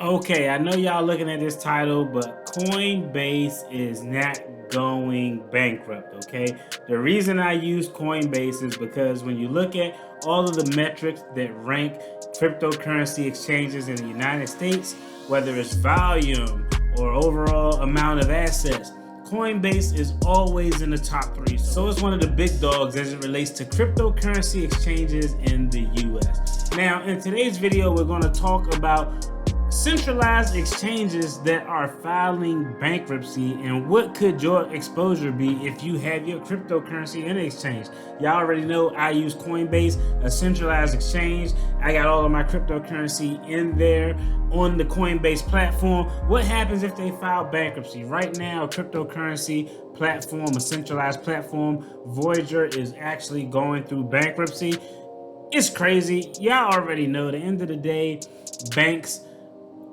Okay, I know y'all looking at this title, but Coinbase is not going bankrupt, okay? The reason I use Coinbase is because when you look at all of the metrics that rank cryptocurrency exchanges in the United States, whether it's volume or overall amount of assets, Coinbase is always in the top three. So it's one of the big dogs as it relates to cryptocurrency exchanges in the US. Now, in today's video, we're going to talk about centralized exchanges that are filing bankruptcy and what could your exposure be if you have your cryptocurrency in an exchange. Y'all already know I use Coinbase, a centralized exchange. I got all of my cryptocurrency in there on the Coinbase platform. What happens if they file bankruptcy? Right now, a cryptocurrency platform, a centralized platform, Voyager, is actually going through bankruptcy. It's crazy. Y'all already know at the end of the day, banks,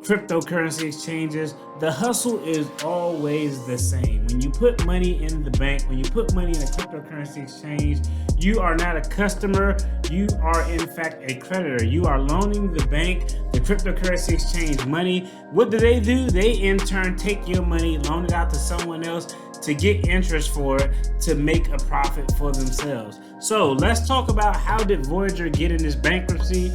cryptocurrency exchanges, the hustle is always the same. When you put money in the bank, when you put money in a cryptocurrency exchange, you are not a customer, you are in fact a creditor. You are loaning the bank, the cryptocurrency exchange, money. What do? They in turn take your money, loan it out to someone else to get interest for it, to make a profit for themselves. So let's talk about how did Voyager get in this bankruptcy.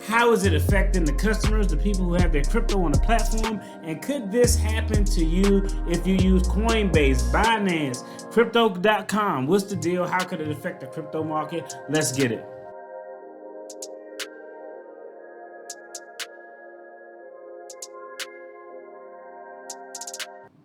How is it affecting the customers, the people who have their crypto on the platform? And could this happen to you if you use Coinbase, Binance, Crypto.com? What's the deal? How could it affect the crypto market? Let's get it.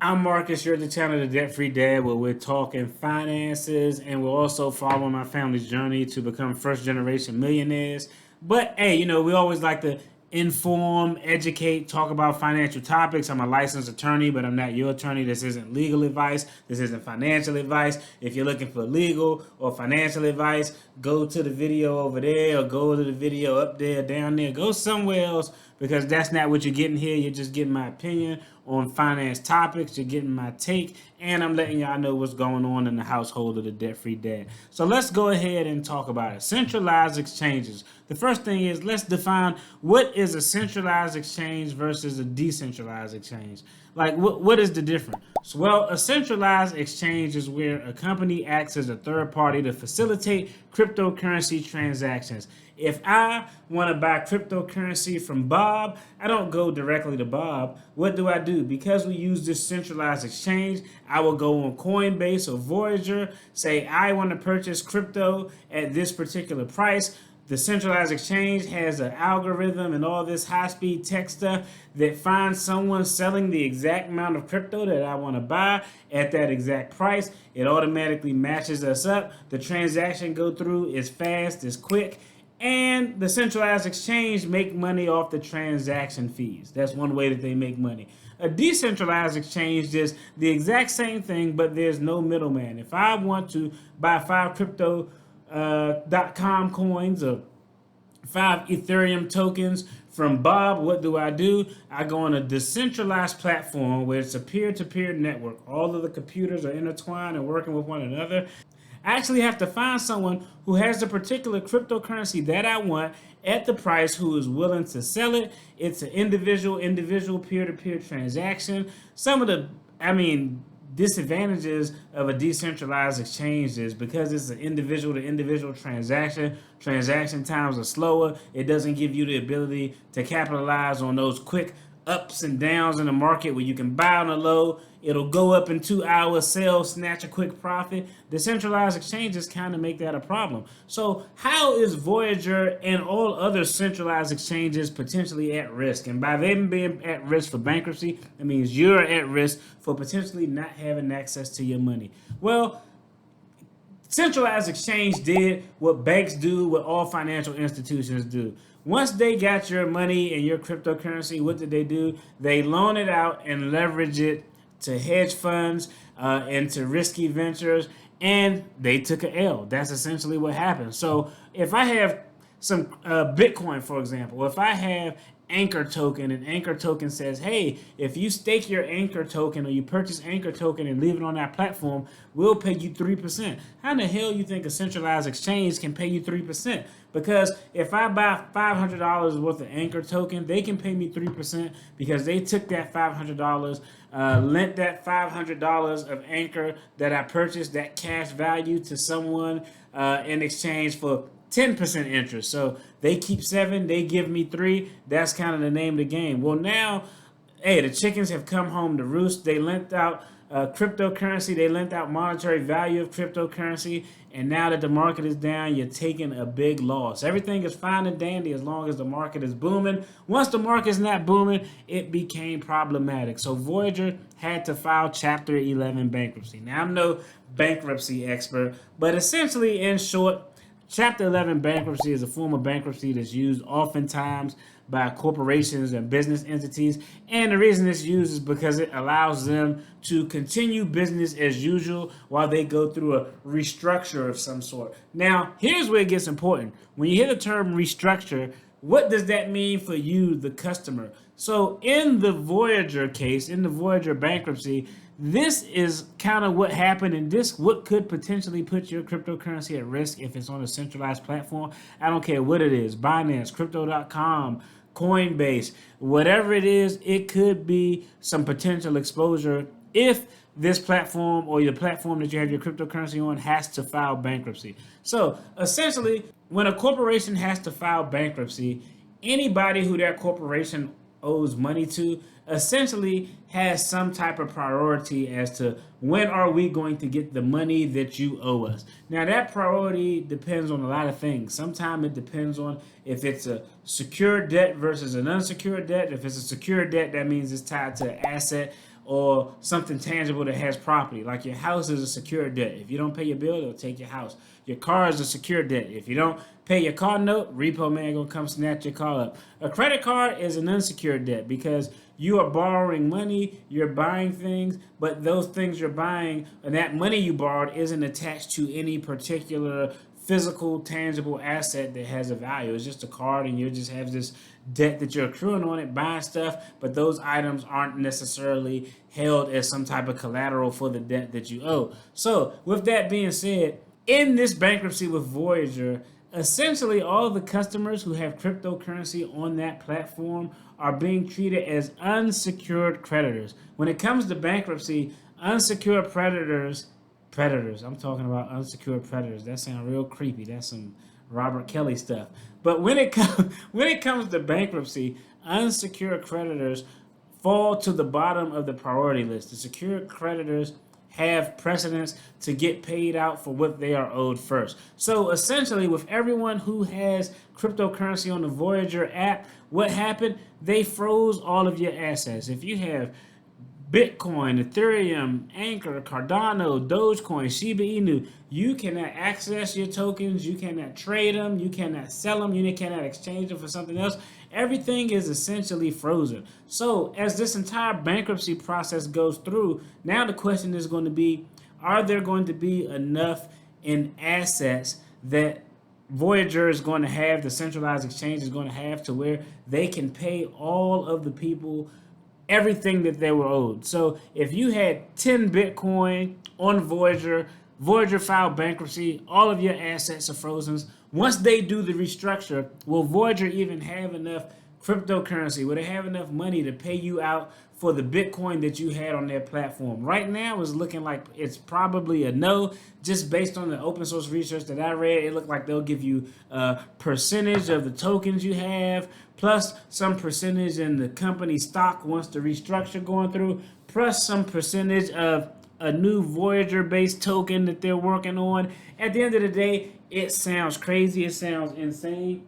I'm Marcus, you're at the channel The Debt Free Dad, where we're talking finances and we're also following my family's journey to become first generation millionaires. But hey, we always like to inform, educate, talk about financial topics. I'm a licensed attorney, but I'm not your attorney. This isn't legal advice. This isn't financial advice. If you're looking for legal or financial advice, go to the video over there or go to the video up there, down there. Go somewhere else because that's not what you're getting here. You're just getting my opinion on finance topics. You're getting my take, and I'm letting y'all know what's going on in the household of the debt-free dad. So let's go ahead and talk about it. Centralized exchanges. The first thing is, let's define what is a centralized exchange versus a decentralized exchange. Like, what is the difference? So, well, a centralized exchange is where a company acts as a third party to facilitate cryptocurrency transactions. If I want to buy cryptocurrency from Bob, I don't go directly to Bob. What do? Because we use this centralized exchange, I will go on Coinbase or Voyager, say I want to purchase crypto at this particular price. The centralized exchange has an algorithm and all this high-speed tech stuff that finds someone selling the exact amount of crypto that I want to buy at that exact price. It automatically matches us up. The transaction go through is fast, is quick, and the centralized exchange make money off the transaction fees. That's one way that they make money. A decentralized exchange is the exact same thing, but there's no middleman. If I want to buy 5 crypto.com coins or 5 Ethereum tokens from Bob, what do? I go on a decentralized platform where it's a peer-to-peer network. All of the computers are intertwined and working with one another. I actually have to find someone who has the particular cryptocurrency that I want at the price, who is willing to sell it. It's an individual peer-to-peer transaction. Some of the, disadvantages of a decentralized exchange is because it's an individual to individual transaction times are slower. It doesn't give you the ability to capitalize on those quick ups and downs in the market where you can buy on a low, it'll go up in 2 hours, sell, snatch a quick profit. Decentralized exchanges kind of make that a problem. So how is Voyager and all other centralized exchanges potentially at risk? And by them being at risk for bankruptcy, that means you're at risk for potentially not having access to your money. Well, centralized exchange did what banks do, what all financial institutions do. Once they got your money and your cryptocurrency, what did they do? They loan it out and leverage it to hedge funds, into risky ventures, and they took an L. That's essentially what happened. So if I have some Bitcoin, for example, if I have Anchor token, and Anchor token says, hey, if you stake your Anchor token or you purchase Anchor token and leave it on our platform, we'll pay you 3%. How in the hell you think a centralized exchange can pay you 3%? because if I buy $500 worth of Anchor token, they can pay me 3% because they took that $500, lent that $500 of Anchor that I purchased, that cash value, to someone in exchange for 10% interest. So they keep 7, they give me 3. That's kind of the name of the game. Well, now, hey, the chickens have come home to roost. They lent out cryptocurrency, they lent out monetary value of cryptocurrency, and now that the market is down, you're taking a big loss. Everything is fine and dandy as long as the market is booming. Once the market's not booming, it became problematic. So Voyager had to file Chapter 11 bankruptcy. Now, I'm no bankruptcy expert, but essentially, in short, Chapter 11 bankruptcy is a form of bankruptcy that's used oftentimes by corporations and business entities. And the reason it's used is because it allows them to continue business as usual while they go through a restructure of some sort. Now, here's where it gets important. When you hear the term restructure, what does that mean for you, the customer? So in the Voyager case, in the Voyager bankruptcy, this is kind of what happened, and this what could potentially put your cryptocurrency at risk if it's on a centralized platform. I don't care what it is, Binance, Crypto.com, Coinbase, whatever it is, it could be some potential exposure if this platform or your platform that you have your cryptocurrency on has to file bankruptcy. So essentially, when a corporation has to file bankruptcy, anybody who that corporation owes money to essentially has some type of priority as to when are we going to get the money that you owe us. Now, that priority depends on a lot of things. Sometimes it depends on if it's a secured debt versus an unsecured debt. If it's a secured debt, that means it's tied to an asset or something tangible that has property. Like your house is a secured debt. If you don't pay your bill, they'll take your house. Your car is a secured debt. If you don't pay your car note, repo man gonna come snatch your car up. A credit card is an unsecured debt because you are borrowing money, you're buying things, but those things you're buying and that money you borrowed isn't attached to any particular physical, tangible asset that has a value. It's just a card, and you just have this debt that you're accruing on it, buying stuff, but those items aren't necessarily held as some type of collateral for the debt that you owe. So, with that being said, in this bankruptcy with Voyager, essentially all the customers who have cryptocurrency on that platform are being treated as unsecured creditors. When it comes to bankruptcy, unsecured predators, I'm talking about unsecured predators. That sounds real creepy. That's some Robert Kelly stuff. But when it comes to bankruptcy, unsecured creditors fall to the bottom of the priority list. The secured creditors have precedence to get paid out for what they are owed first. So essentially, with everyone who has cryptocurrency on the Voyager app, what happened? They froze all of your assets. If you have Bitcoin, Ethereum, Anchor, Cardano, Dogecoin, Shiba Inu, you cannot access your tokens, you cannot trade them, you cannot sell them, you cannot exchange them for something else. Everything is essentially frozen. So as this entire bankruptcy process goes through, now the question is going to be, are there going to be enough in assets that Voyager is going to have, the centralized exchange is going to have, to where they can pay all of the people everything that they were owed? So if you had 10 Bitcoin on Voyager, Voyager filed bankruptcy, all of your assets are frozen. Once they do the restructure, will Voyager even have enough cryptocurrency? Will they have enough money to pay you out for the Bitcoin that you had on their platform? Right now, it's looking like it's probably a no. Just based on the open source research that I read, it looked like they'll give you a percentage of the tokens you have, plus some percentage in the company stock once the restructure going through, plus some percentage of a new Voyager-based token that they're working on. At the end of the day, it sounds crazy. It sounds insane.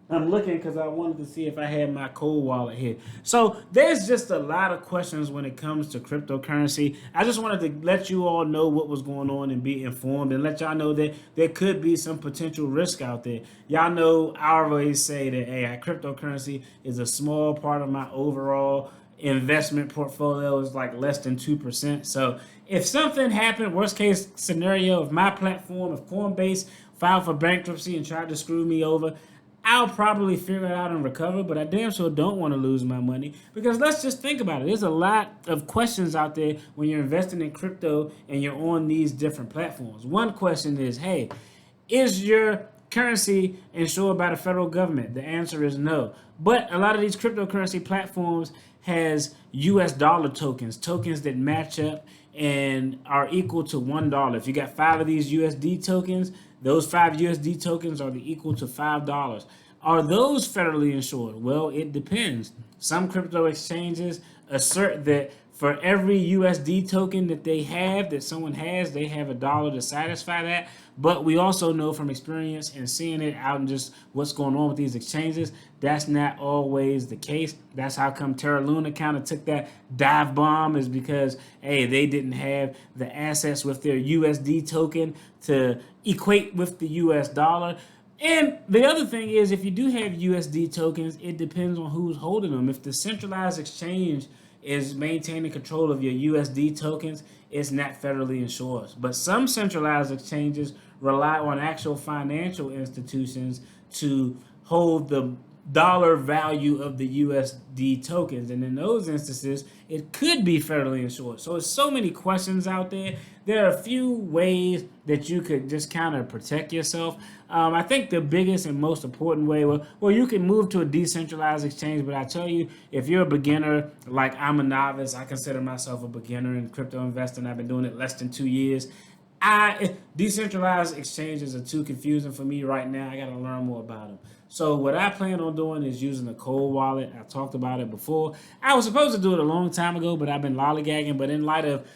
I'm looking because I wanted to see if I had my cold wallet here. So there's just a lot of questions when it comes to cryptocurrency. I just wanted to let you all know what was going on and be informed, and let y'all know that there could be some potential risk out there. Y'all know I always say that, hey, cryptocurrency is a small part of my overall investment portfolio. Is like less than 2%. So if something happened, worst case scenario, if my platform, if Coinbase filed for bankruptcy and tried to screw me over, I'll probably figure it out and recover, but I damn sure don't want to lose my money, because let's just think about it. There's a lot of questions out there when you're investing in crypto and you're on these different platforms. One question is, hey, is your currency insured by the federal government? The answer is no. But a lot of these cryptocurrency platforms has US dollar tokens, tokens that match up and are equal to $1. If you got 5 of these USD tokens, those 5 USD tokens are equal to $5. Are those federally insured? Well, it depends. Some crypto exchanges assert that for every USD token that they have, that someone has, they have $1 to satisfy that. But we also know from experience and seeing it out and just what's going on with these exchanges, that's not always the case. That's how come Terra Luna kind of took that dive bomb, is because, hey, they didn't have the assets with their USD token to equate with the US dollar. And the other thing is, if you do have USD tokens, it depends on who's holding them. If the centralized exchange is maintaining control of your USD tokens, it's not federally insured. But some centralized exchanges rely on actual financial institutions to hold the dollar value of the USD tokens. And in those instances, it could be federally insured. So there's so many questions out there. There are a few ways that you could just kind of protect yourself. I think the biggest and most important way, well, you can move to a decentralized exchange, but I tell you, if you're a beginner, like I'm a novice, I consider myself a beginner in crypto investing. I've been doing it less than 2 years. Decentralized exchanges are too confusing for me right now. I got to learn more about them. So what I plan on doing is using a cold wallet. I talked about it before. I was supposed to do it a long time ago, but I've been lollygagging. But in light of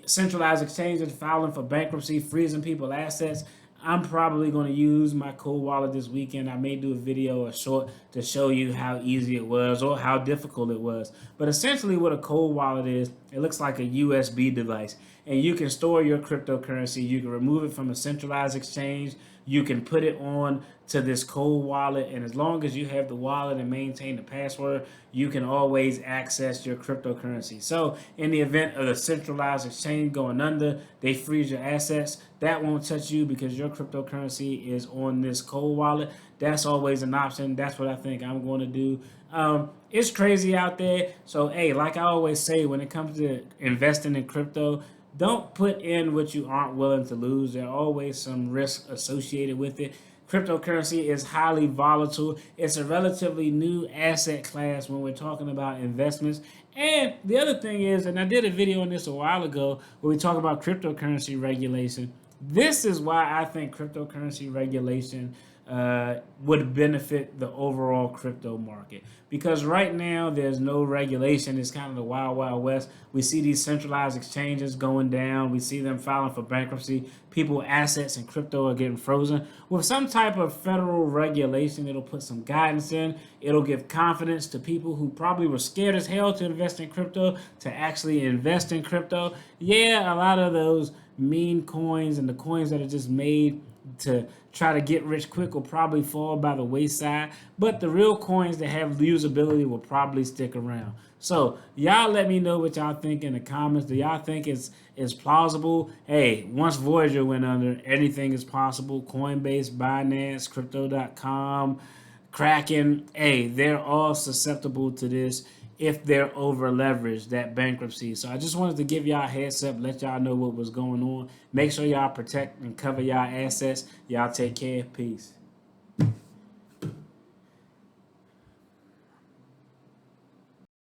centralized exchanges filing for bankruptcy, freezing people assets, I'm probably going to use my cold wallet this weekend. I may do a video or short to show you how easy it was or how difficult it was. But essentially what a cold wallet is, it looks like a USB device. And you can store your cryptocurrency. You can remove it from a centralized exchange. You can put it on to this cold wallet. And as long as you have the wallet and maintain the password, you can always access your cryptocurrency. So in the event of the centralized exchange going under, they freeze your assets. That won't touch you because your cryptocurrency is on this cold wallet. That's always an option. That's what I think I'm going to do. It's crazy out there. So, hey, like I always say, when it comes to investing in crypto, don't put in what you aren't willing to lose. There are always some risk associated with it. Cryptocurrency is highly volatile. It's a relatively new asset class when we're talking about investments. And the other thing is, and I did a video on this a while ago where we talk about cryptocurrency regulation. This is why I think cryptocurrency regulation would benefit the overall crypto market, because right now there's no regulation. It's kind of the wild, wild west. We see these centralized exchanges going down. We see them filing for bankruptcy. People's assets in crypto are getting frozen. With some type of federal regulation, it'll put some guidance in. It'll give confidence to people who probably were scared as hell to invest in crypto to actually invest in crypto. Yeah, a lot of those meme coins and the coins that are just made to try to get rich quick will probably fall by the wayside, but the real coins that have usability will probably stick around. So y'all let me know what y'all think in the comments. Do y'all think it's plausible? Hey, once Voyager went under, anything is possible. Coinbase, Binance, Crypto.com, Kraken, hey, they're all susceptible to this if they're over leveraged, that bankruptcy. So I just wanted to give y'all a heads up, let y'all know what was going on. Make sure y'all protect and cover y'all assets. Y'all take care. Peace.